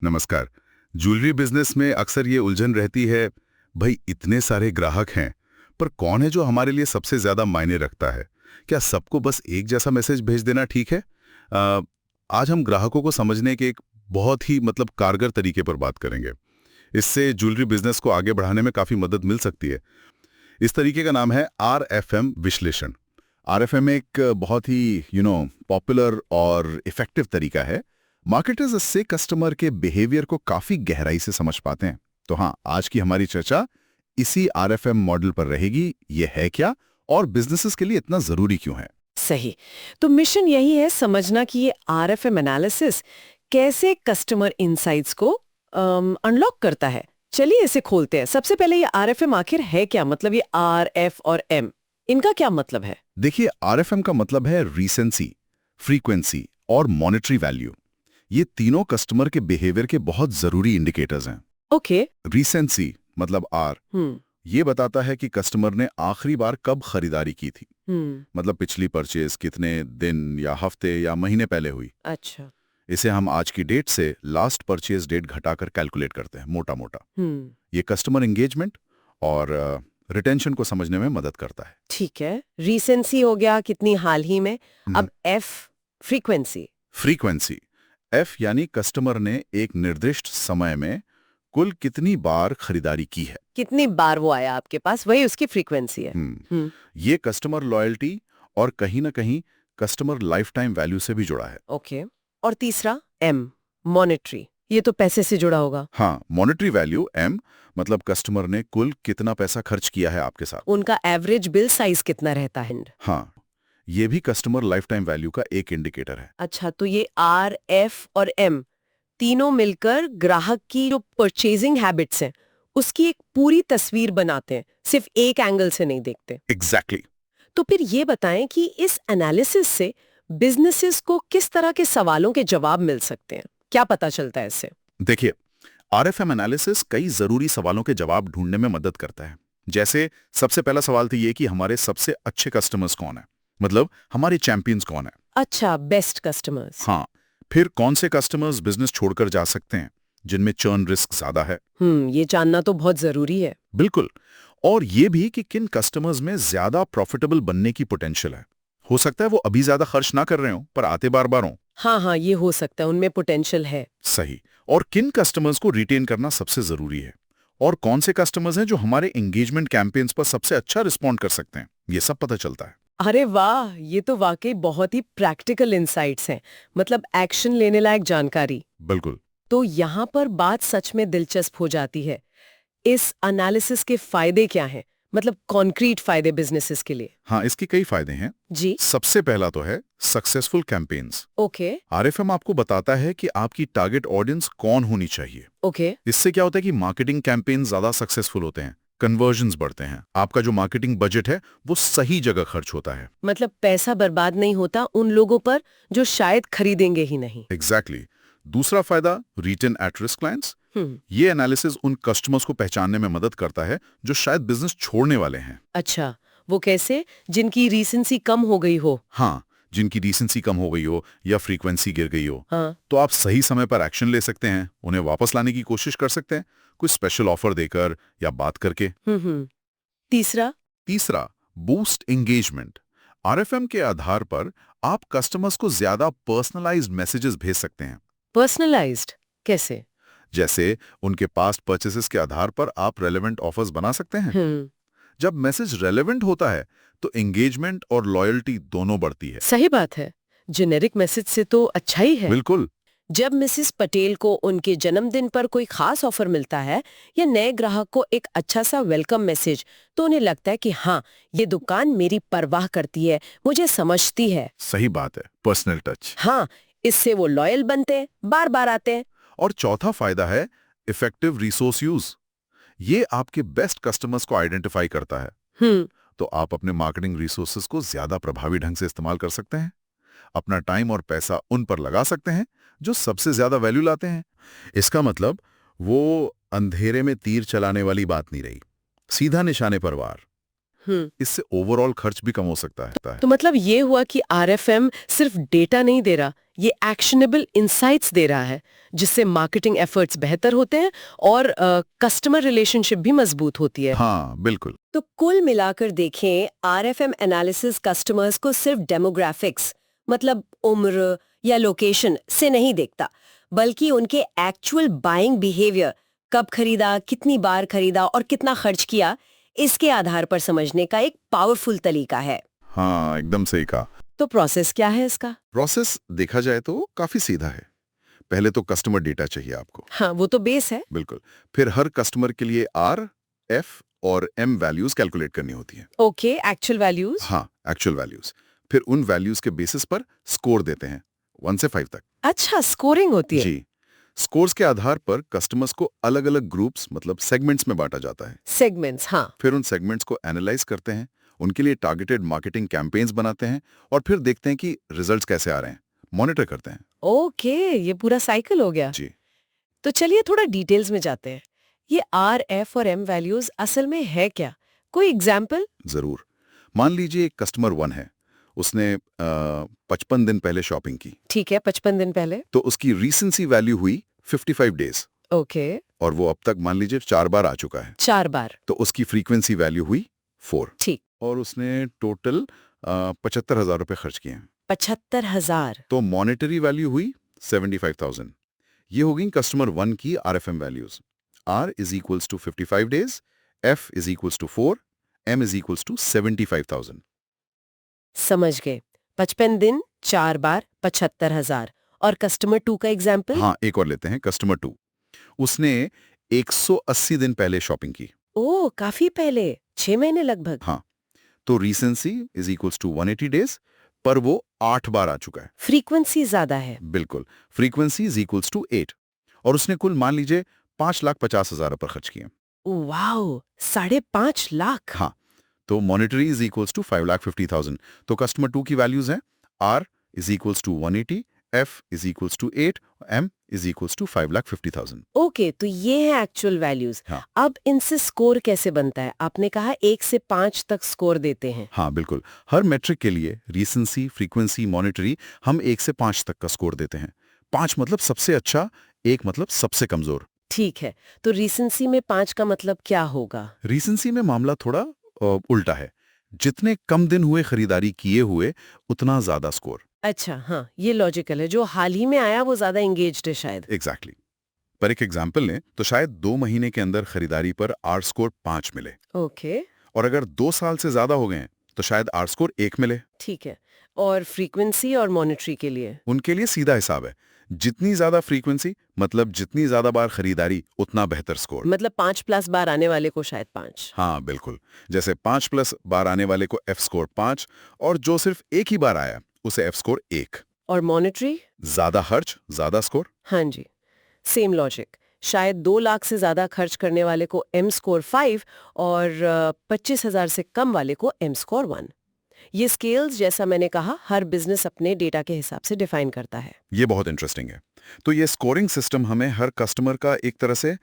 नमस्कार। Jewellery business में अक्सर ये उलझन रहती है, भाई इतने सारे ग्राहक हैं, पर कौन है जो हमारे लिए सबसे ज्यादा मायने रखता है? क्या सबको बस एक जैसा मैसेज भेज देना ठीक है? अ, आज हम ग्राहकों को समझने के एक बहुत ही कारगर तरीके पर बात करेंगे। इससे ज्वेलरी बिजनेस को आगे बढ़ाने में काफी मदद मिल सकती है। इस तरीके का नाम है RFM विश्लेषण। RFM एक बहुत ही पॉपुलर और इफेक्टिव तरीका है। मार्केटर्स इससे कस्टमर के बिहेवियर को काफी गहराई से समझ पाते हैं। तो हाँ, आज की हमारी चर्चा इसी RFM मॉडल पर रहेगी। ये है क्या और बिजनेसेस के लिए इतना जरूरी क्यों है? सही। तो मिशन यही है समझना कि ये आरएफएम एनालिसिस कैसे कस्टमर इनसाइट्स को अनलॉक करता है। चलिए इसे खोलते हैं। सबसे पहले ये आरएफएम आखिर है क्या? मतलब ये आर एफ और एम, इनका क्या मतलब है? देखिए, RFM का मतलब है रीसेंसी, फ्रीक्वेंसी और मॉनेटरी वैल्यू। ये तीनों कस्टमर के बिहेवियर के बहुत जरूरी इंडिकेटर्स हैं। ओके। रीसेंसी मतलब R, हम्म। ये बताता है कि कस्टमर ने आखिरी बार कब खरीदारी की थी। हम्म। मतलब पिछली परचेज कितने दिन या हफ्ते या महीने पहले हुई। अच्छा। इसे हम आज की डेट से लास्ट परचेज डेट घटाकर कैलकुलेट करते हैं, मोटा मोटा। हम्म। ये कस्टमर एंगेजमेंट और रिटेंशन को समझने में मदद करता है। ठीक है, रीसेंसी हो गया कितनी हाल ही में। अब एफ, फ्रीक्वेंसी। फ्रीक्वेंसी, F यानी कस्टमर ने एक निर्दिष्ट समय में कुल कितनी बार खरीदारी की है। कितनी बार वो आया आपके पास, वही उसकी फ्रीक्वेंसी है। हम्म। ये कस्टमर लॉयल्टी और कहीं ना कहीं कस्टमर लाइफ टाइम वैल्यू से भी जुड़ा है। ओके। और तीसरा एम, मॉनेटरी। ये तो पैसे से जुड़ा होगा। हाँ, मॉनेटरी वैल्यू M मतलब कस्टमर ने कुल कितना पैसा खर्च किया है आपके साथ। उनका एवरेज बिल साइज कितना रहता है? हाँ, ये भी कस्टमर लाइफ टाइम वैल्यू का एक इंडिकेटर है। अच्छा, तो ये आर एफ और एम तीनों मिलकर ग्राहक की जो परचेजिंग हैबिट्स हैं उसकी एक पूरी तस्वीर बनाते हैं, सिर्फ एक एंगल से नहीं देखते। एग्जैक्टली। तो फिर ये बताएं कि इस एनालिसिस से बिजनेसेस को किस तरह के सवालों के जवाब मिल सकते हैं, क्या पता चलता है इससे? देखिए, RFM एनालिसिस कई जरूरी सवालों के जवाब ढूंढने में मदद करता है। जैसे सबसे पहला सवाल तो ये कि हमारे सबसे अच्छे कस्टमर्स कौन है, मतलब हमारे चैंपियंस कौन है। अच्छा, बेस्ट कस्टमर्स। हाँ, फिर कौन से कस्टमर्स बिजनेस छोड़कर जा सकते हैं, जिनमें चर्न रिस्क ज्यादा है। ये जानना तो बहुत जरूरी है। बिल्कुल। और ये भी कि किन कस्टमर्स में ज्यादा प्रॉफिटेबल बनने की पोटेंशियल है। हो सकता है वो अभी ज्यादा खर्च ना कर रहे हो पर आते बार बार हो। हाँ हाँ, ये हो सकता है, उनमें पोटेंशियल है। सही। और किन कस्टमर्स को रिटेन करना सबसे जरूरी है, और कौन से कस्टमर्स हैं जो हमारे एंगेजमेंट कैंपेन्स पर सबसे अच्छा रिस्पॉन्ड कर सकते हैं, ये सब पता चलता है। अरे वाह, ये तो वाकई बहुत ही प्रैक्टिकल इंसाइट्स हैं, मतलब एक्शन लेने लायक जानकारी। बिल्कुल। तो यहाँ पर बात सच में दिलचस्प हो जाती है। इस एनालिसिस के फायदे क्या हैं? मतलब कॉन्क्रीट फायदे बिजनेसेस के लिए। हाँ, इसके कई फायदे हैं। जी। सबसे पहला तो है सक्सेसफुल कैंपेन्स। ओके। RFM आपको बताता है कि आपकी टारगेट ऑडियंस कौन होनी चाहिए। ओके। इससे क्या होता है कि मार्केटिंग कैंपेन ज्यादा सक्सेसफुल होते हैं, कन्वर्जन्स बढ़ते हैं, आपका जो मार्केटिंग बजट है वो सही जगह खर्च होता है। मतलब पैसा बर्बाद नहीं होता उन लोगों पर जो शायद खरीदेंगे ही नहीं। एग्जैक्टली। दूसरा फायदा, रिटेन एट रिस्क क्लाइंट्स। हम्म। ये एनालिसिस उन कस्टमर्स को पहचानने में मदद करता है जो शायद बिजनेस छोड़ने वाले हैं। अच्छा, वो कैसे? जिनकी रीसेंसी कम हो गई हो। हाँ, जिनकी डिसेंसी कम हो गई हो या फ्रीक्वेंसी गिर गई हो, हाँ। तो आप सही समय पर एक्शन ले सकते हैं, उन्हें वापस लाने की कोशिश कर सकते हैं, कोई स्पेशल ऑफर देकर या बात करके। तीसरा? तीसरा, बूस्ट एंगेजमेंट। RFM के आधार पर आप कस्टमर्स को ज्यादा पर्सनलाइज्ड मैसेजेस भेज सकते हैं। पर्सनलाइज्ड कैसे? जैसे उनके पास्ट परचेसेस के आधार पर आप रेलेवेंट ऑफर्स बना सकते हैं। हम्म। जब मैसेज रेलेवेंट होता है तो एंगेजमेंट और लॉयल्टी दोनों बढ़ती है। सही बात है। जेनेरिक मैसेज से तो अच्छा ही है। बिल्कुल। जब मिसेस पटेल को उनके जन्मदिन पर कोई खास ऑफर मिलता है या नए ग्राहक को एक अच्छा सा वेलकम मैसेज, तो उन्हें लगता है कि हाँ, ये दुकान मेरी परवाह करती है, मुझे समझती है। सही बात है, पर्सनल टच। हाँ, इससे वो लॉयल बनते हैं, बार बार आते हैं। और चौथा फायदा है इफेक्टिव रिसोर्स यूज। ये आपके बेस्ट कस्टमर्स को आइडेंटिफाई करता है। हम्म। तो आप अपने मार्केटिंग रिसोर्सेज को ज्यादा प्रभावी ढंग से इस्तेमाल कर सकते हैं, अपना टाइम और पैसा उन पर लगा सकते हैं जो सबसे ज्यादा वैल्यू लाते हैं। इसका मतलब वो अंधेरे में तीर चलाने वाली बात नहीं रही, सीधा निशाने पर वार। इससे ओवरऑल खर्च भी कम हो सकता है। तो मतलब ये हुआ कि आरएफएम सिर्फ डेटा नहीं दे रहा, ये एक्शनेबल इंसाइट्स दे रहा है, जिससे मार्केटिंग एफर्ट्स बेहतर होते हैं और कस्टमर रिलेशनशिप भी मजबूत होती है। हाँ बिल्कुल। तो कुल मिलाकर देखें, आरएफएम एनालिसिस कस्टमर्स को सिर्फ डेमोग्राफिक्स मतलब उम्र या लोकेशन से नहीं देखता, बल्कि उनके एक्चुअल बाइंग बिहेवियर, कब खरीदा, कितनी बार खरीदा और कितना खर्च किया, इसके आधार पर समझने का एक पावरफुल तरीका है। हाँ एकदम सही कहा। तो प्रोसेस क्या है इसका? प्रोसेस देखा जाए तो काफी सीधा है। पहले तो कस्टमर डेटा चाहिए आपको। हाँ, वो तो बेस है। बिल्कुल। फिर हर कस्टमर के लिए आर, एफ और एम वैल्यूज कैलकुलेट करनी होती है। Okay, actual values. हाँ, एक्चुअल वैल्यूज। फिर उन वैल्यूज के बेसिस पर स्कोर देते हैं 1 से 5 तक। अच्छा, स्कोरिंग होती है। जी। स्कोर्स के आधार पर कस्टमर्स को अलग अलग ग्रुप्स मतलब सेगमेंट्स में बांटा जाता है। सेगमेंट्स, हाँ। फिर उन सेगमेंट्स को एनालाइज करते हैं, उनके लिए टारगेटेड मार्केटिंग कैंपेन्स बनाते हैं और फिर देखते हैं कि रिजल्ट्स कैसे आ रहे हैं, मॉनिटर करते हैं। ओके, ये पूरा साइकिल हो गया। जी। तो चलिए थोड़ा डिटेल्स में जाते हैं। ये आर, एफ और एम वैल्यूज असल में है क्या? कोई एग्जाम्पल? जरूर। मान लीजिए एक कस्टमर 1 है, उसने 55 दिन पहले शॉपिंग की, ठीक है, 55 दिन पहले। तो उसकी रीसेंसी वैल्यू हुई 55 डेज ओके, और वो अब तक मान लीजिए 4 बार आ चुका है, 4 बार। तो उसकी फ्रीक्वेंसी वैल्यू हुई 4 ठीक। और उसने टोटल 75,000 रुपए खर्च किए हैं, 75,000। तो मॉनेटरी वैल्यू हुई 75,000। ये हो गई कस्टमर 1 की RFM values. R is equals to 55 days, F is equals to 4, M is equals to 75,000। समझ गए। 55 दिन, 4 बार, 75,000। और कस्टमर 2 का एग्जाम्पल? हाँ, एक और लेते हैं कस्टमर 2। उसने 180 दिन पहले शॉपिंग की। ओह, काफी पहले, 6 महीने लगभग। हाँ, तो रीसेंसी इज इक्वल्स टू 180 डेज, पर वो 8 बार आ चुका है। फ्रीक्वेंसी ज्यादा है। बिल्कुल। फ्रीक्वेंसी इज इक्वल्स टू 8 और उसने कुल मान लीजिए 5,50,000 पर खर्च किए। वाओ, 5.5 लाख। हाँ, तो मॉनेटरी इज इक्वल्स टू 5,50,000। तो कस्टमर 2 की वैल्यूज हैं R is equals to 180, F is equals to 8, M is equals to 5,50,000। Okay, तो ये है एक्चुअल वैल्यूज। हाँ। अब इनसे स्कोर कैसे बनता है? आपने कहा 1 से 5 तक स्कोर देते हैं। हाँ बिल्कुल। हर मेट्रिक के लिए रीसेंसी, फ्रीक्वेंसी, मॉनेटरी हम 1 से 5 तक का स्कोर देते हैं। 5 मतलब सबसे अच्छा, 1 मतलब सबसे कमजोर। ठीक है, तो रीसेंसी में 5 का मतलब क्या होगा? रीसेंसी में मामला थोड़ा उल्टा है। जितने कम दिन हुए खरीदारी किए हुए उतना ज्यादा स्कोर। अच्छा, हाँ, ये लॉजिकल है। जो हाल ही में आया वो ज्यादा एंगेज्ड है शायद। एग्जैक्टली। पर एक एग्जाम्पल लें तो शायद 2 महीने के अंदर खरीदारी पर आर स्कोर 5 मिले ओके, और अगर 2 साल से ज्यादा हो गए हैं, तो शायद आर स्कोर 1 मिले। ठीक है। और फ्रीक्वेंसी और मॉनिटरी के लिए? उनके लिए सीधा हिसाब है। जितनी ज्यादा फ्रीक्वेंसी मतलब जितनी ज्यादा बार खरीदारी उतना बेहतर स्कोर। मतलब 5+ बार आने वाले को शायद 5। हाँ बिल्कुल। जैसे 5+ बार आने वाले को एफ स्कोर 5 और जो सिर्फ एक ही बार आया उसे एफ स्कोर 1। और मॉनिटरी? ज्यादा खर्च ज्यादा स्कोर। हाँ जी, सेम लॉजिक। शायद 2 लाख से ज्यादा खर्च करने वाले को एम स्कोर 5 और 25,000 से कम वाले को एम स्कोर 1। ये स्केल्स, जैसा मैंने कहा, हर बिजनेस अपने डेटा के हिसाब से डिफाइन करता है। ये बहुत इंटरेस्टिंग है। तो ये स्कोरिंग सिस्टम हमें हर कस्टमर का एक तरह से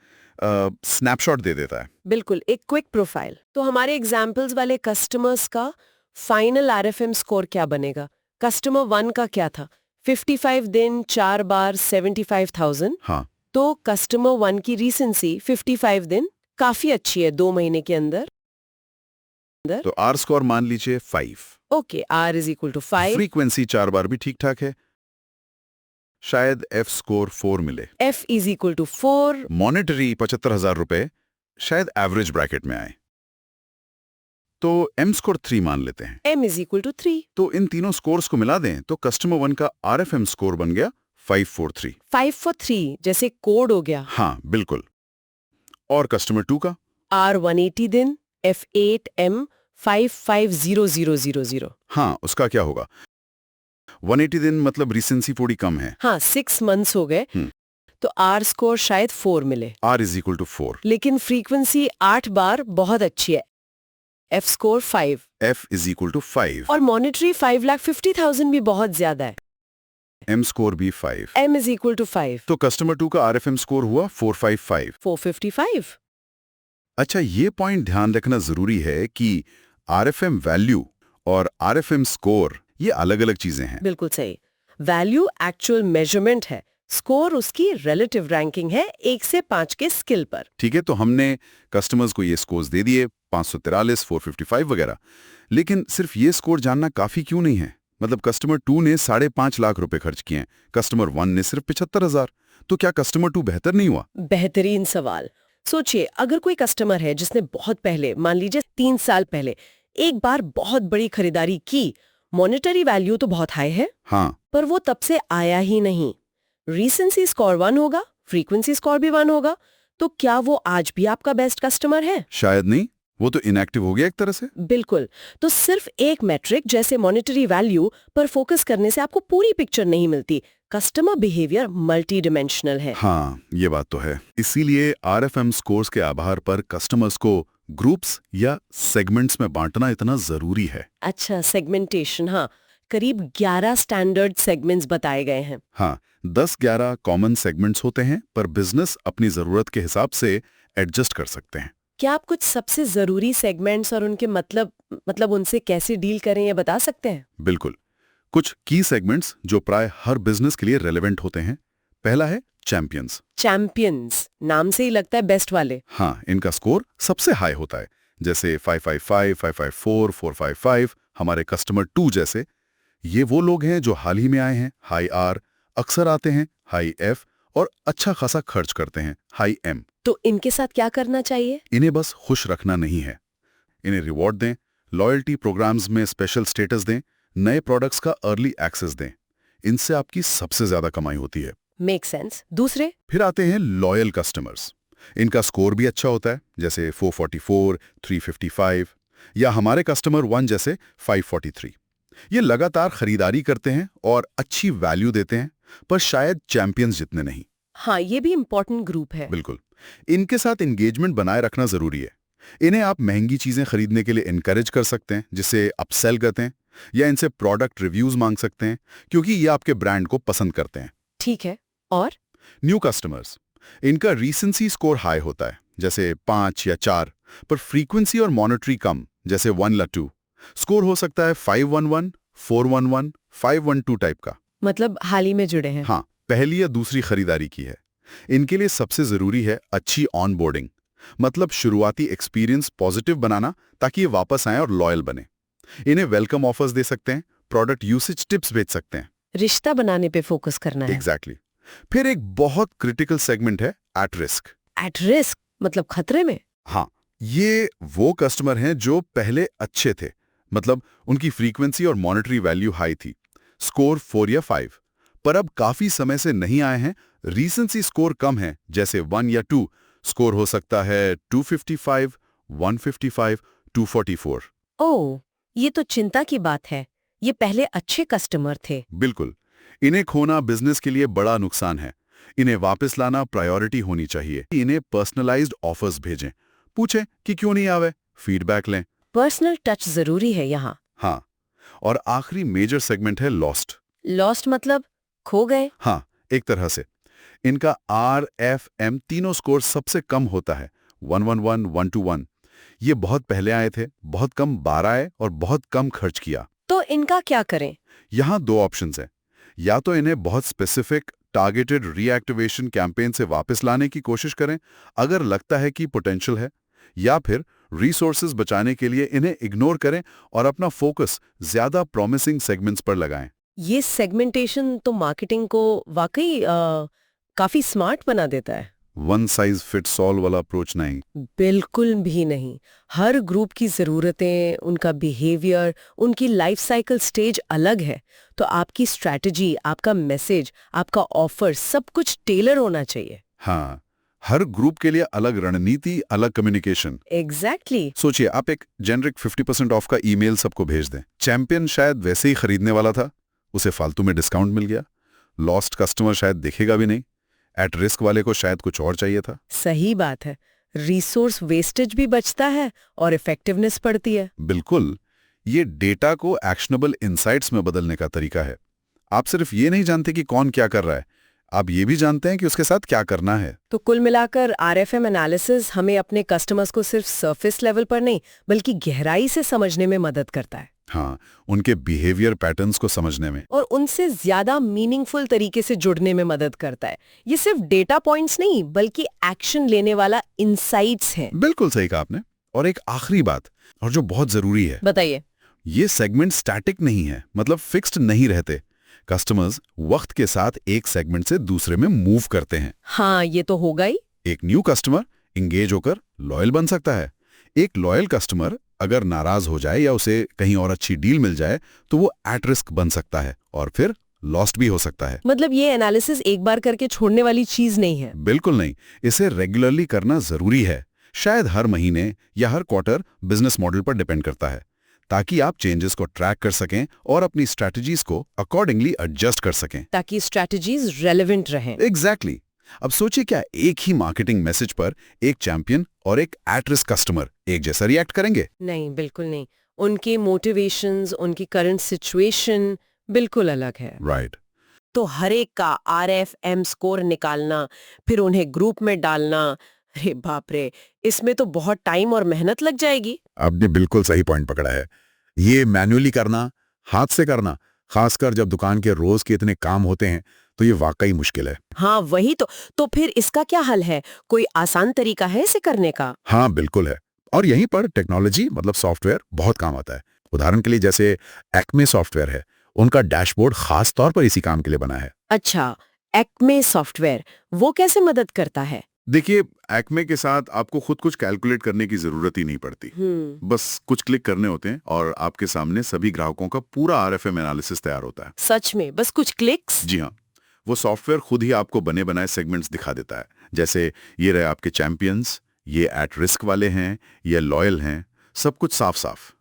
स्नैपशॉट दे देता है। बिल्कुल, एक क्विक प्रोफाइल। तो हमारे एग्जाम्पल्स वाले कस्टमर्स का फाइनल आरएफएम स्कोर क्या बनेगा? कस्टमर 1 का क्या था? 55 दिन, 4 बार, 75,000। हाँ तो कस्टमर 1 की रीसेंसी 55 दिन, काफी अच्छी है 2 महीने के अंदर। तो आर स्कोर मान लीजिए 5। Okay, R is equal to 5। Frequency 4 बार भी ठीक ठाक है, शायद एफ स्कोर 4 मिले। F is equal to 4। Monetary 75,000 रुपए शायद एवरेज ब्रैकेट में आए, तो एम स्कोर 3 मान लेते हैं। M is equal to 3। तो इन तीनों स्कोर्स को मिला दें तो कस्टमर 1 का आरएफएम स्कोर बन गया 543। 543 जैसे कोड हो गया। हाँ बिल्कुल। और कस्टमर 2 का आर 180 दिन, एफ 8 एम 550000। हाँ उसका क्या होगा? 180 दिन मतलब रिसेंसी थोड़ी कम है। हाँ, 6 मंथ्स हो गए, तो आर स्कोर शायद 4 मिले। R is equal to 4। लेकिन फ्रीक्वेंसी 8 बार बहुत अच्छी है, F score 5। F is equal to 5। और मॉनेटरी 5,50,000 भी बहुत ज्यादा है, एम स्कोर भी 5। M is equal to 5। तो कस्टमर 2 का आरएफएम स्कोर हुआ 455। 455। अच्छा, ये पॉइंट ध्यान रखना जरूरी है कि RFM वैल्यू और RFM स्कोर ये अलग-अलग चीजें हैं। बिल्कुल सही। वैल्यू एक्चुअल मेजरमेंट है, स्कोर उसकी रिलेटिव रैंकिंग है 1 से 5 के स्किल पर। ठीक है, तो हमने कस्टमर्स को ये स्कोर्स दे दिए, 543, 455 वगैरह। लेकिन सिर्फ ये स्कोर जानना काफी क्यों नहीं है? मतलब कस्टमर 2 ने 5.5 लाख रुपए खर्च किए हैं, कस्टमर 1 ने सिर्फ 75,000। तो क्या कस्टमर 2 बेहतर नहीं हुआ? बेहतरीन सवाल। सोचिए, अगर कोई कस्टमर है जिसने बहुत पहले, मान लीजिए 3 साल पहले, एक बार बहुत बड़ी खरीदारी की, मॉनेटरी वैल्यू तो बहुत हाई है, हाँ, पर वो तब से आया ही नहीं। रीसेंसी स्कोर 1 होगा, फ्रीक्वेंसी स्कोर भी 1 होगा, तो क्या वो आज भी आपका बेस्ट कस्टमर है? शायद नहीं, वो तो इनएक्टिव हो गया एक तरह से। बिल्कुल। तो सिर्फ एक मैट्रिक जैसे मॉनेटरी वैल्यू पर फोकस करने से आपको पूरी पिक्चर नहीं मिलती। कस्टमर बिहेवियर मल्टी डिमेंशनल है। हाँ, ये बात तो है। इसीलिए RFM स्कोर्स के आधार पर कस्टमर्स को ग्रुप्स या सेगमेंट्स में बांटना इतना जरूरी है। अच्छा, सेगमेंटेशन। हाँ, करीब 11 स्टैंडर्ड सेगमेंट्स बताए गए हैं। हाँ, 10-11 कॉमन सेगमेंट्स होते हैं, पर बिजनेस अपनी जरूरत के हिसाब से एडजस्ट कर सकते हैं। क्या आप कुछ सबसे जरूरी सेगमेंट्स और उनके मतलब उनसे कैसे डील करें ये बता सकते हैं? बिल्कुल। कुछ की सेगमेंट्स जो प्राय हर बिजनेस के लिए रेलेवेंट होते हैं। पहला है चैंपियंस। चैंपियंस, नाम से ही लगता है बेस्ट वाले। हाँ, इनका स्कोर सबसे हाई होता है, जैसे 555, 554, 455, हमारे कस्टमर 2 जैसे। ये वो लोग हैं जो हाल ही में आए हैं, हाई R, अक्सर आते हैं, हाई F, और अच्छा खासा खर्च करते हैं, हाई M। तो इनके साथ क्या करना चाहिए? इन्हें बस खुश रखना नहीं है, इन्हें रिवॉर्ड दें, लॉयल्टी प्रोग्राम्स में स्पेशल स्टेटस दें, नए प्रोडक्ट्स का अर्ली एक्सेस दें। इनसे आपकी सबसे ज्यादा कमाई होती है। Make sense. दूसरे? फिर आते हैं लॉयल कस्टमर्स। इनका स्कोर भी अच्छा होता है, जैसे 444, 355, या हमारे कस्टमर 1 जैसे 543। ये लगातार खरीदारी करते हैं और अच्छी वैल्यू देते हैं, पर शायद चैंपियंस जितने नहीं। हाँ, ये भी इम्पोर्टेंट ग्रुप है। बिल्कुल। इनके साथ एंगेजमेंट बनाए रखना जरूरी है। इन्हें आप महंगी चीजें खरीदने के लिए इनकरेज कर सकते हैं, जिसे अपसेल कहते हैं, या इनसे प्रोडक्ट रिव्यूज मांग सकते हैं, क्योंकि ये आपके ब्रांड को पसंद करते हैं। ठीक है। और? न्यू कस्टमर्स, इनका रीसेंसी स्कोर हाई होता है, जैसे 5 या 4, पर फ्रीक्वेंसी और मॉनेटरी कम, जैसे 1 या 2। स्कोर हो सकता है 511, 411, 512 टाइप का। मतलब हाल ही में जुड़े हैं। हाँ, पहली या दूसरी खरीदारी की है। इनके लिए सबसे जरूरी है अच्छी ऑनबोर्डिंग, मतलब शुरुआती एक्सपीरियंस पॉजिटिव बनाना, ताकि ये वापस आएं और लॉयल बने। इन्हें वेलकम ऑफर्स दे सकते हैं, प्रोडक्ट यूसेज टिप्स भेज सकते हैं। रिश्ता बनाने पे फोकस करना है। एग्जैक्टली। फिर एक बहुत क्रिटिकल सेगमेंट है एट रिस्क। एट रिस्क मतलब खतरे में? हाँ, ये वो कस्टमर हैं जो पहले अच्छे थे, मतलब उनकी फ्रीक्वेंसी और मॉनेटरी वैल्यू हाई थी, स्कोर 4 या 5, पर अब काफी समय से नहीं आए हैं, रीसेंसी स्कोर कम है, जैसे 1 या 2। स्कोर हो सकता है 255, 155, 244। ओह, ये तो चिंता की बात है। ये पहले अच्छे कस्टमर थे। बिल्कुल। इन्हें खोना बिजनेस के लिए बड़ा नुकसान है। इन्हें वापस लाना प्रायोरिटी होनी चाहिए। इन्हें पर्सनलाइज्ड ऑफर्स भेजें, पूछें कि क्यों नहीं आवे, फीडबैक लें। पर्सनल टच जरूरी है यहाँ। हाँ, और आखिरी मेजर सेगमेंट है लॉस्ट। लॉस्ट मतलब खो गए? हाँ, एक तरह से। इनका RFM तीनों स्कोर सबसे कम होता है, 111, 121। ये बहुत पहले आए थे, बहुत कम बार आए और बहुत कम खर्च किया। तो इनका क्या करें? यहाँ 2 ऑप्शंस हैं। या तो इन्हें बहुत स्पेसिफिक टारगेटेड रीएक्टिवेशन कैंपेन से वापस लाने की कोशिश करें, अगर लगता है कि पोटेंशियल है, या फिर रिसोर्सेज बचाने के लिए इन्हें इग्नोर करें और अपना फोकस ज्यादा प्रॉमिसिंग सेगमेंट्स पर लगाएं। ये सेगमेंटेशन तो मार्केटिंग को वाकई काफी स्मार्ट बना देता है। वन साइज फिट्स ऑल वाला अप्रोच नहीं। बिल्कुल भी नहीं। हर ग्रुप की ज़रूरतें, उनका बिहेवियर, उनकी लाइफ साइकिल स्टेज अलग है। तो आपकी स्ट्रैटेजी, आपका मैसेज, आपका ऑफर, सब कुछ टेलर होना चाहिए। हाँ, हर ग्रुप के लिए अलग रणनीति, अलग कम्युनिकेशन। एग्जैक्टली। सोचिए, आप एक जेनरिक 50% ऑफ का ईमेल सबको भेज दें। चैंपियन शायद वैसे ही खरीदने वाला था, उसे फालतू में डिस्काउंट मिल गया। लॉस्ट कस्टमर शायद दिखेगा भी नहीं। एट रिस्क वाले को शायद कुछ और चाहिए था। सही बात है। रिसोर्स वेस्टेज भी बचता है और इफेक्टिवनेस बढ़ती है। बिल्कुल। ये डेटा को एक्शनेबल इंसाइट्स में बदलने का तरीका है। आप सिर्फ ये नहीं जानते कि कौन क्या कर रहा है, आप ये भी जानते हैं कि उसके साथ क्या करना है। तो कुल मिलाकर आरएफएम एनालिसिस हमें अपने कस्टमर्स को सिर्फ सरफेस लेवल पर नहीं बल्कि गहराई से समझने में मदद करता है हाँ, उनके बिहेवियर पैटर्न्स को समझने में। और उनसे ज्यादा मीनिंगफुल तरीके से जुड़ने में मदद करता है। ये सिर्फ डेटा पॉइंट्स नहीं बल्कि एक्शन लेने वाला इंसाइट्स है। बिल्कुल सही कहा आपने। और एक आखिरी बात, और जो बहुत जरूरी है, बताइए। ये सेगमेंट स्टैटिक नहीं है, मतलब फिक्स्ड नहीं रहते। कस्टमर्स वक्त के साथ एक सेगमेंट से दूसरे में मूव करते हैं। हाँ, ये तो होगा ही। एक न्यू कस्टमर इंगेज होकर लॉयल बन सकता है। एक लॉयल कस्टमर अगर नाराज हो जाए या उसे कहीं और अच्छी डील मिल जाए तो वो एट रिस्क बन सकता है और फिर लॉस्ट भी हो सकता है। मतलब ये एनालिसिस एक बार करके छोड़ने वाली चीज नहीं है। बिल्कुल नहीं, इसे रेगुलरली करना जरूरी है। शायद हर महीने या हर क्वार्टर बिजनेस मॉडल पर डिपेंड करता है, ताकि आप चेंजेस को ट्रैक कर सकें और अपनी स्ट्रैटेजीज को अकॉर्डिंगली एडजस्ट कर सकें, ताकि स्ट्रैटेजीज रेलेवेंट रहें। एग्जैक्टली। अब सोचिए, क्या एक ही मार्केटिंग मैसेज पर एक चैंपियन और एक एट रिस्क कस्टमर एक जैसा रिएक्ट करेंगे? नहीं, बिल्कुल नहीं। उनके मोटिवेशंस, उनकी करंट सिचुएशन बिल्कुल अलग है। राइट। तो हर एक का आरएफएम स्कोर निकालना, फिर उन्हें ग्रुप में डालना, अरे बाप रे, इसमें तो बहुत टाइम और मेहनत लग जाएगी। आपने बिल्कुल सही पॉइंट पकड़ा है। ये मैन्युअली करना, हाथ से करना, खासकर जब दुकान के रोज के इतने काम होते हैं, तो ये वाकई मुश्किल है। हाँ, वही तो फिर इसका क्या हल है? कोई आसान तरीका है इसे करने का? हाँ, बिल्कुल है। और यहीं पर टेक्नोलॉजी मतलब सॉफ्टवेयर बहुत काम आता है। उदाहरण के लिए जैसे एक्मे सॉफ्टवेयर है, उनका डैशबोर्ड खास तौर पर इसी काम के लिए बना है। अच्छा, एक्मे सॉफ्टवेयर, वो कैसे मदद करता है? देखिए, एक्मे के साथ आपको खुद कुछ कैलकुलेट करने की जरूरत ही नहीं पड़ती। बस कुछ क्लिक करने होते हैं और आपके सामने सभी ग्राहकों का पूरा आरएफएम एनालिसिस तैयार होता है। सच में? बस कुछ क्लिक्स? जी हाँ, वो सॉफ्टवेयर खुद ही आपको बने बनाए सेगमेंट्स दिखा देता है। जैसे ये रहे आपके चैंपियंस, ये एट रिस्क वाले हैं, ये लॉयल हैं, सब कुछ साफ साफ।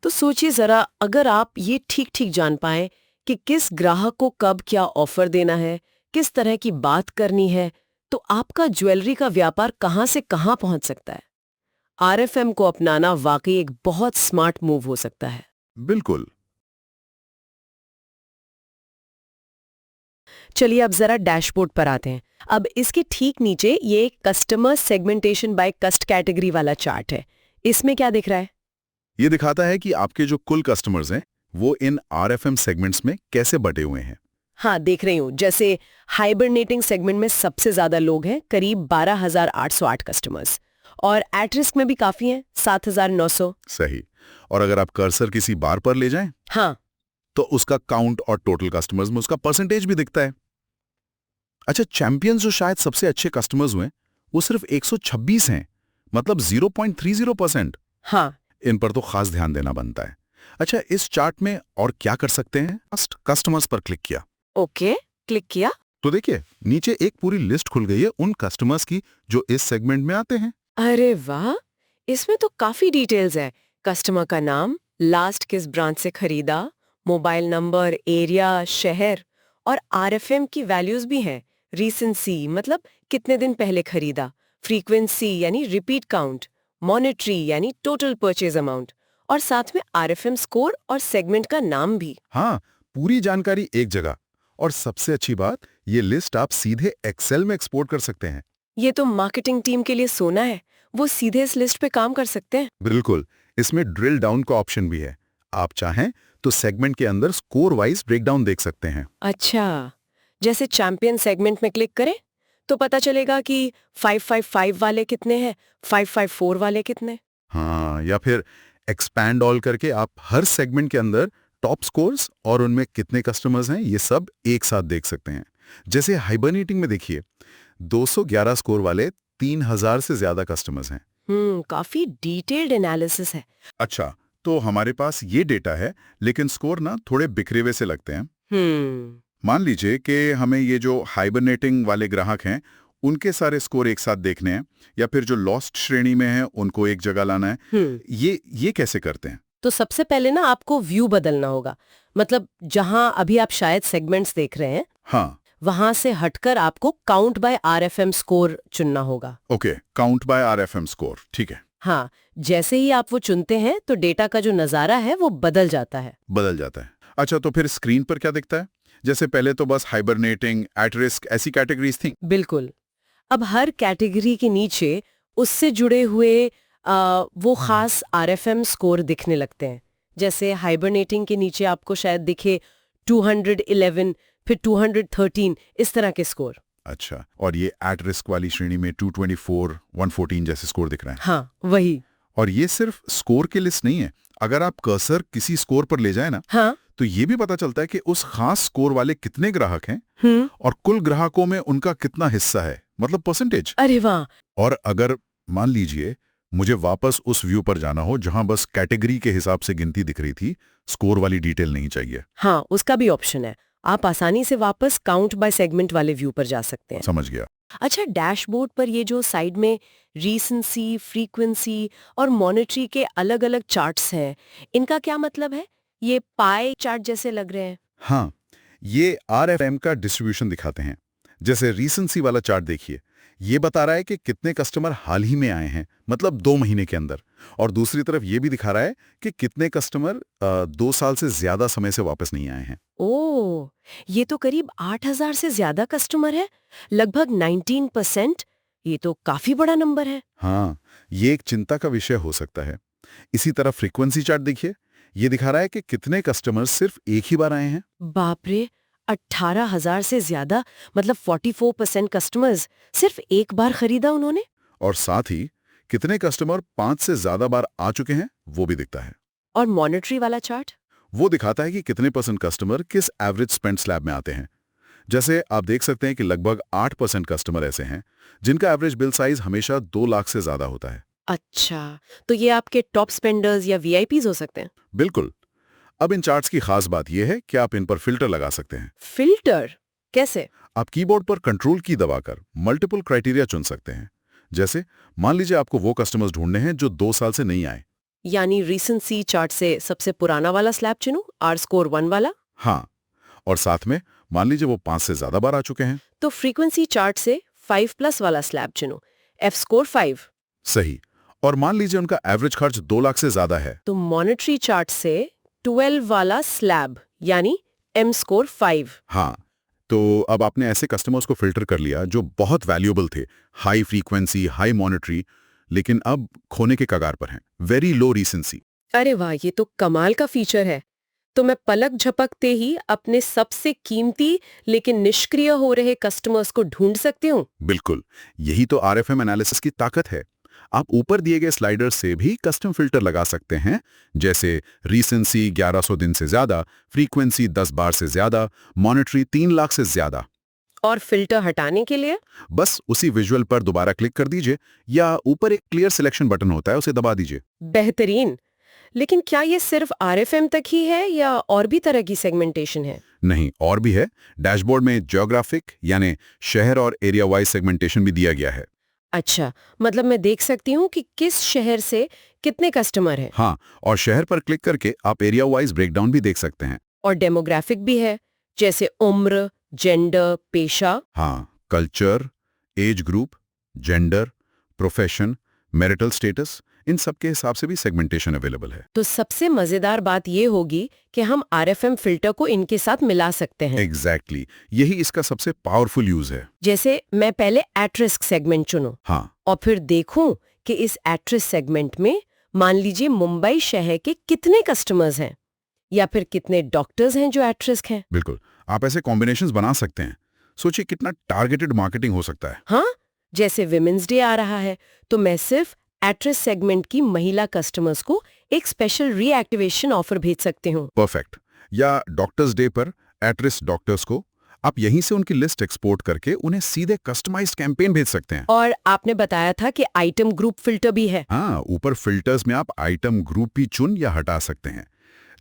तो सोचिए जरा, अगर आप ये ठीक ठीक जान पाए कि किस ग्राहक को कब क्या ऑफर देना है, किस तरह की बात करनी है, तो आपका ज्वेलरी का व्यापार कहां से कहां पहुंच सकता है। आरएफएम को अपनाना वाकई एक बहुत स्मार्ट मूव हो सकता है। बिल्कुल। चलिए अब जरा डैशबोर्ड पर आते हैं। अब इसके ठीक नीचे ये कस्टमर सेगमेंटेशन बाय कस्ट कैटेगरी वाला चार्ट है। इसमें क्या दिख रहा है? ये दिखाता है कि आपके जो कुल कस्टमर्स हैं वो इन आरएफएम सेगमेंट्स में कैसे बटे हुए हैं। हाँ, देख रही हूँ। जैसे हाइबरनेटिंग सेगमेंट में सबसे ज्यादा लोग हैं, करीब 12,808 कस्टमर्स, और एट रिस्क में भी काफी हैं, 7,900। सही। और अगर आप कर्सर किसी बार पर ले जाएं, हाँ, तो उसका काउंट और टोटल कस्टमर्स में उसका परसेंटेज भी दिखता है। अच्छा, चैंपियंस जो शायद सबसे अच्छे कस्टमर्स हुए, वो सिर्फ 126 हैं, मतलब 0.30%। हाँ, इन पर तो खास ध्यान देना बनता है। अच्छा, इस चार्ट में और क्या कर सकते हैं? कस्टमर्स पर क्लिक किया, ओके, क्लिक किया तो देखिए नीचे एक पूरी लिस्ट खुल गई है उन कस्टमर्स की जो इस सेगमेंट में आते हैं। अरे वाह, इसमें तो काफी डिटेल्स है। कस्टमर का नाम, लास्ट किस ब्रांच से खरीदा, मोबाइल नंबर, एरिया, शहर, और आरएफएम की वैल्यूज भी हैं। रीसेंसी मतलब कितने दिन पहले खरीदा, फ्रीक्वेंसी यानी रिपीट काउंट, मॉनेटरी यानी टोटल परचेज अमाउंट, और साथ में आरएफएम स्कोर और सेगमेंट का नाम भी। हाँ, पूरी जानकारी एक जगह। और सबसे अच्छी बात, ये लिस्ट आप सीधे एक्सेल में एक्सपोर्ट कर सकते हैं। ये तो मार्केटिंग टीम के लिए सोना है, वो सीधे इस लिस्ट पे काम कर सकते हैं। बिल्कुल, इसमें ड्रिल डाउन का ऑप्शन भी है। आप चाहें तो सेगमेंट के अंदर स्कोर वाइज ब्रेकडाउन देख सकते हैं। अच्छा, जैसे चैंपियन सेगमेंट में क्लिक करें तो पता चलेगा कि 555 वाले कितने हैं, 554 वाले कितने। हाँ, या फिर एक्सपैंड ऑल करके आप हर सेगमेंट के अंदर टॉप स्कोर्स और उनमें कितने कस्टमर्स हैं ये सब एक साथ देख सकते हैं। जैसे हाइबरनेटिंग में देखिए, 211 स्कोर वाले 3000 से ज्यादा कस्टमर्स हैं। काफी डिटेल्ड एनालिसिस है। अच्छा, तो हमारे पास ये डेटा है, लेकिन स्कोर ना थोड़े बिखरे हुए से लगते हैं। मान लीजिए कि हमें ये जो हाइबरनेटिंग वाले ग्राहक हैं उनके सारे स्कोर एक साथ देखने हैं, या फिर जो लॉस्ट श्रेणी में हैं उनको एक जगह लाना है। ये कैसे करते हैं? तो सबसे पहले ना आपको व्यू बदलना होगा। मतलब जहां अभी आप शायद सेगमेंट्स देख रहे हैं, हाँ, वहां से हटकर आपको काउंट बाय आरएफएम स्कोर चुनना होगा। ओके, काउंट बाय आरएफएम स्कोर, ठीक है। हाँ, जैसे ही आप वो चुनते हैं तो डेटा का जो नजारा है वो बदल जाता है। बदल जाता है। अच्छा, तो फिर स्क्रीन पर क्या दिखता है? जैसे पहले तो बस हाइबरनेटिंग, एट रिस्क ऐसी कैटेगरीज थी। बिल्कुल। अब हर कैटेगरी के नीचे उससे जुड़े हुए वो खास आरएफएम स्कोर दिखने लगते हैं। जैसे हाइबरनेटिंग के नीचे आपको शायद दिखे 211, फिर 213, इस तरह के स्कोर। अच्छा, और ये एट रिस्क वाली श्रेणी में 224, 114 जैसे स्कोर दिख रहे हैं। हाँ, वही। और ये सिर्फ स्कोर की लिस्ट नहीं है। अगर आप कर्सर किसी स्कोर पर ले जाए ना, हाँ। तो ये भी पता चलता है कि उस खास स्कोर वाले कितने ग्राहक हैं और कुल ग्राहकों में उनका कितना हिस्सा है, मतलब परसेंटेज। अरे वाह। और अगर मान लीजिए मुझे वापस उस व्यू पर जाना हो जहां बस कैटेगरी के हिसाब से गिनती दिख रही थी, स्कोर वाली डिटेल नहीं चाहिए। हाँ, उसका भी ऑप्शन है। आप आसानी से वापस काउंट बाय सेगमेंट वाले व्यू पर जा सकते हैं। समझ गया। अच्छा, डैशबोर्ड पर ये जो साइड में रीसेंसी, फ्रीक्वेंसी और मॉनिटरी के अलग अलग चार्ट्स हैं, इनका क्या मतलब है? ये पाई चार्ट जैसे लग रहे हैं। हाँ, ये आरएफएम का डिस्ट्रीब्यूशन दिखाते हैं। जैसे रीसेंसी वाला चार्ट देखिए, ये बता रहा है कि कितने कस्टमर हाल ही में आए हैं, मतलब 2 महीने के अंदर। और दूसरी तरफ ये भी दिखा रहा है कि कितने कस्टमर 2 साल से ज्यादा समय से वापस नहीं आए हैं। ओह, ये तो करीब 8,000 से ज्यादा कस्टमर है, लगभग 19%। ये तो काफी बड़ा नंबर है। हाँ, ये एक चिंता का विषय हो सकता है। इसी तरह फ्रीक्वेंसी चार्ट देखिए, ये दिखा रहा है कि कितने कस्टमर सिर्फ एक ही बार आए हैं। बाप रे, 18,000 से ज्यादा, मतलब 44% कस्टमर्स सिर्फ एक बार खरीदा उन्होंने। और साथ ही कितने कस्टमर 5 से ज्यादा बार आ चुके हैं, वो भी दिखता है। और मॉनिटरी वाला चार्ट? वो दिखाता है कि कितने परसेंट कस्टमर किस एवरेज स्पेंड स्लैब में आते हैं। जैसे आप देख सकते हैं कि लगभग 8% कस्टमर ऐसे हैं जिनका एवरेज बिल साइज हमेशा 2 लाख से ज्यादा होता है। अच्छा, तो ये आपके टॉप स्पेंडर्स या वीआईपीज हो सकते हैं। बिल्कुल। अब इन चार्ट्स की खास बात यह है कि आप इन पर फिल्टर लगा सकते हैं। फिल्टर कैसे? आप कीबोर्ड पर कंट्रोल की दबाकर मल्टीपल क्राइटेरिया चुन सकते हैं। जैसे मान लीजिए आपको वो कस्टमर्स ढूंढने हैं जो 2 साल से नहीं आए। यानी रीसेंसी चार्ट से सबसे पुराना वाला स्लैब चुनूं, आर स्कोर 1 वाला। हाँ, और साथ में मान लीजिए वो 5 से ज्यादा बार आ चुके हैं। तो फ्रीक्वेंसी चार्ट से 5+ वाला स्लैब चुनूं, एफ स्कोर 5। सही। और मान लीजिए उनका एवरेज खर्च 2 लाख से ज्यादा है। तो मॉनिटरी चार्ट से 12 वाला स्लैब, यानी एम स्कोर 5। हाँ, तो अब आपने ऐसे कस्टमर्स को फिल्टर कर लिया जो बहुत वैल्यूएबल थे, हाई फ्रीक्वेंसी, हाई मॉनिटरी, लेकिन अब खोने के कगार पर हैं, वेरी लो रीसेंसी। अरे वाह, ये तो कमाल का फीचर है। तो मैं पलक झपकते ही अपने सबसे कीमती लेकिन निष्क्रिय हो रहे कस्टमर्स को ढूंढ सकती हूँ। बिल्कुल, यही तो आरएफएम एनालिसिस की ताकत है। आप ऊपर दिए गए स्लाइडर से भी कस्टम फिल्टर लगा सकते हैं, जैसे रीसेंसी 1100 दिन से ज्यादा, फ्रीक्वेंसी 10 बार से ज्यादा, मॉनिटरी 3 लाख से ज्यादा। और फिल्टर हटाने के लिए? बस उसी विजुअल पर दोबारा क्लिक कर दीजिए या ऊपर एक क्लियर सिलेक्शन बटन होता है, उसे दबा दीजिए। बेहतरीन। लेकिन क्या ये सिर्फ आरएफएम तक ही है या और भी तरह की सेगमेंटेशन है? नहीं, और भी है। डैशबोर्ड में ज्योग्राफिक यानी शहर और एरिया वाइज सेगमेंटेशन भी दिया गया है। अच्छा, मतलब मैं देख सकती हूँ कि किस शहर से कितने कस्टमर हैं। हाँ, और शहर पर क्लिक करके आप एरिया वाइज ब्रेकडाउन भी देख सकते हैं। और डेमोग्राफिक भी है, जैसे उम्र, जेंडर, पेशा। हाँ, culture, age group, gender, profession, marital status, इन सब के हिसाब से भी सेगमेंटेशन अवेलेबल है। तो सबसे मजेदार बात ये होगी कि हम आरएफएम फिल्टर को इनके साथ मिला सकते हैं। एग्जैक्टली, यही इसका सबसे पावरफुल यूज है। जैसे मैं पहले एट रिस्क सेगमेंट चुनूं हाँ, और फिर देखूं कि इस एट रिस्क सेगमेंट में मान लीजिए मुंबई शहर के कितने कस्टमर्स हैं या फिर कितने डॉक्टर्स हैं जो एट रिस्क हैं। बिल्कुल, आप ऐसे कॉम्बिनेशंस बना सकते हैं। सोचिए कितना टारगेटेड मार्केटिंग हो सकता है। हाँ, जैसे विमेंस डे आ रहा है तो मैं सिर्फ एट रिस्क सेगमेंट की महिला कस्टमर्स को एक स्पेशल रीएक्टिवेशन ऑफर भेज सकती हूँ। परफेक्ट। या डॉक्टर्स डे पर एट रिस्क डॉक्टर्स को आप यहीं से उनकी लिस्ट एक्सपोर्ट करके उन्हें सीधे कस्टमाइज्ड कैंपेन भेज सकते हैं। और आपने बताया था कि आइटम ग्रुप फिल्टर भी है। हाँ, ऊपर फिल्टर्स में आप आइटम ग्रुप भी चुन या हटा सकते हैं।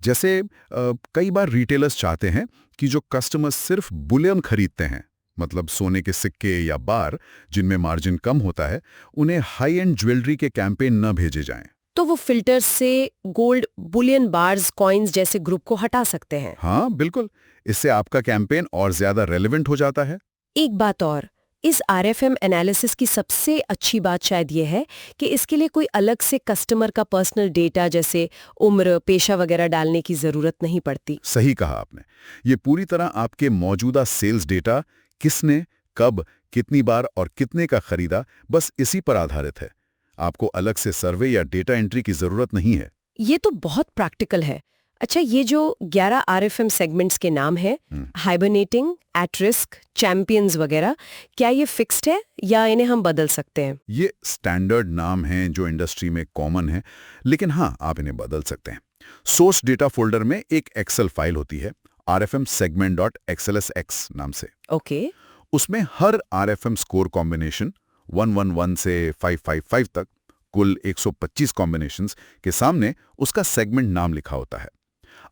जैसे कई बार रिटेलर्स चाहते हैं कि जो कस्टमर्स सिर्फ बुलियन खरीदते हैं, मतलब सोने के सिक्के या बार जिनमें मार्जिन कम होता है, उन्हें हाई एंड ज्वेलरी के कैंपेन न भेजे जाएं। तो वो फिल्टर से गोल्ड, बुलियन बार्स, कॉइन्स जैसे ग्रुप को हटा सकते हैं। हाँ बिल्कुल, इससे आपका कैंपेन और ज्यादा रेलेवेंट हो जाता है। एक बात और, इस RFM एनालिसिस की सबसे अच्छी बात शायद ये है कि इसके लिए कोई अलग से कस्टमर का पर्सनल डेटा जैसे उम्र, पेशा वगैरह डालने की जरूरत नहीं पड़ती। सही कहा आपने। ये पूरी तरह आपके मौजूदा सेल्स डेटा, किसने, कब, कितनी बार और कितने का खरीदा, बस इसी पर आधारित है। आपको अलग से सर्वे या डेटा एंट्री की जरूरत नहीं है। ये तो बहुत प्रैक्टिकल है। अच्छा, ये जो 11 RFM सेगमेंट्स के नाम हैं, हाइबरनेटिंग, एट रिस्क, चैंपियंस वगैरह, क्या ये फिक्स्ड है या इन्हें हम बदल सकते हैं? ये स्टैंडर्ड नाम हैं जो इंडस्ट्री में कॉमन है, लेकिन हाँ, आप इन्हें बदल सकते हैं। सोर्स डेटा फोल्डर में एक एक्सेल फाइल होती है, RFM segment.xlsx नाम से। ओके। उसमें हर RFM स्कोर कॉम्बिनेशन 111 से 555 तक कुल 125 कॉम्बिनेशंस के सामने उसका सेगमेंट नाम लिखा होता है।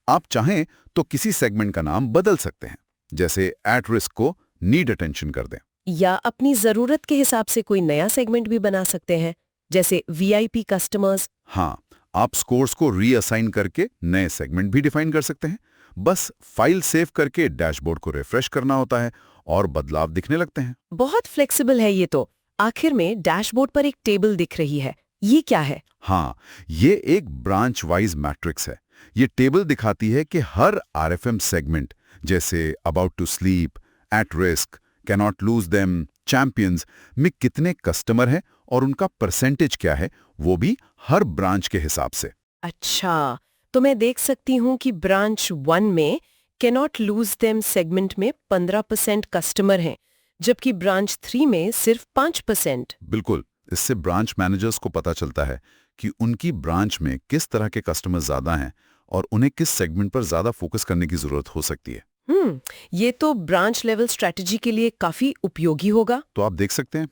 आप चाहें तो किसी सेगमेंट का नाम बदल सकते हैं, जैसे एट रिस्क को नीड अटेंशन कर दें। या अपनी जरूरत के हिसाब से कोई नया सेगमेंट भी बना सकते हैं, जैसे VIP कस्टमर्स। हाँ, आप स्कोर्स को रीअसाइन करके नए सेगमेंट भी डिफाइन कर सकते हैं। बस फाइल सेव करके डैशबोर्ड को रिफ्रेश करना होता है और बदलाव दिखने लगते हैं। बहुत फ्लेक्सिबल है ये तो। आखिर में डैशबोर्ड पर एक टेबल दिख रही है, ये क्या है? हाँ, ये एक ब्रांच वाइज मैट्रिक्स है। ये टेबल दिखाती है कि हर RFM सेगमेंट जैसे about to sleep, at risk, cannot lose them, champions में कितने कस्टमर हैं और उनका परसेंटेज क्या है, वो भी हर ब्रांच के हिसाब से। अच्छा, तो मैं देख सकती हूँ कि ब्रांच 1 में कैनॉट लूज देम सेगमेंट में 15% कस्टमर हैं, जबकि ब्रांच 3 में सिर्फ 5%। बिल्कुल, इससे ब्रांच मैनेजर्स को पता चलता है कि उनकी ब्रांच में किस तरह के कस्टमर ज्यादा हैं और उन्हें किस सेगमेंट पर ज्यादा फोकस करने की जरूरत हो सकती है। ये तो ब्रांच लेवल स्ट्रेटजी के लिए काफी उपयोगी होगा। तो आप देख सकते हैं,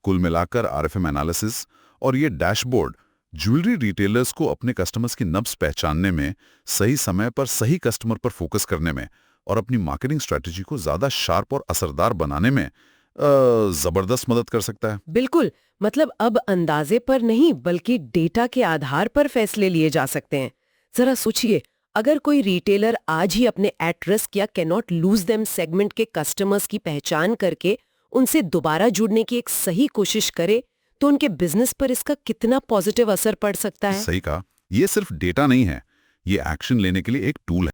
कुल मिलाकर RFM एनालिसिस और ये डैशबोर्ड ज्वेलरी रिटेलर्स को अपने कस्टमर्स की नब्ज पहचानने में, सही समय पर सही कस्टमर पर फोकस करने में और अपनी मार्केटिंग स्ट्रेटजी को ज्यादा शार्प और असरदार बनाने में जबरदस्त मदद कर सकता है। बिल्कुल, मतलब अब अंदाजे पर नहीं बल्कि डेटा के आधार पर फैसले लिए जा सकते हैं। जरा सोचिए, अगर कोई रिटेलर आज ही अपने एट रिस्क या कैनॉट लूज देम सेगमेंट के कस्टमर्स की पहचान करके उनसे दोबारा जुड़ने की एक सही कोशिश करे, तो उनके बिजनेस पर इसका कितना पॉजिटिव असर पड़ सकता है। सही कहा, ये सिर्फ डेटा नहीं है, ये एक्शन लेने के लिए एक टूल है।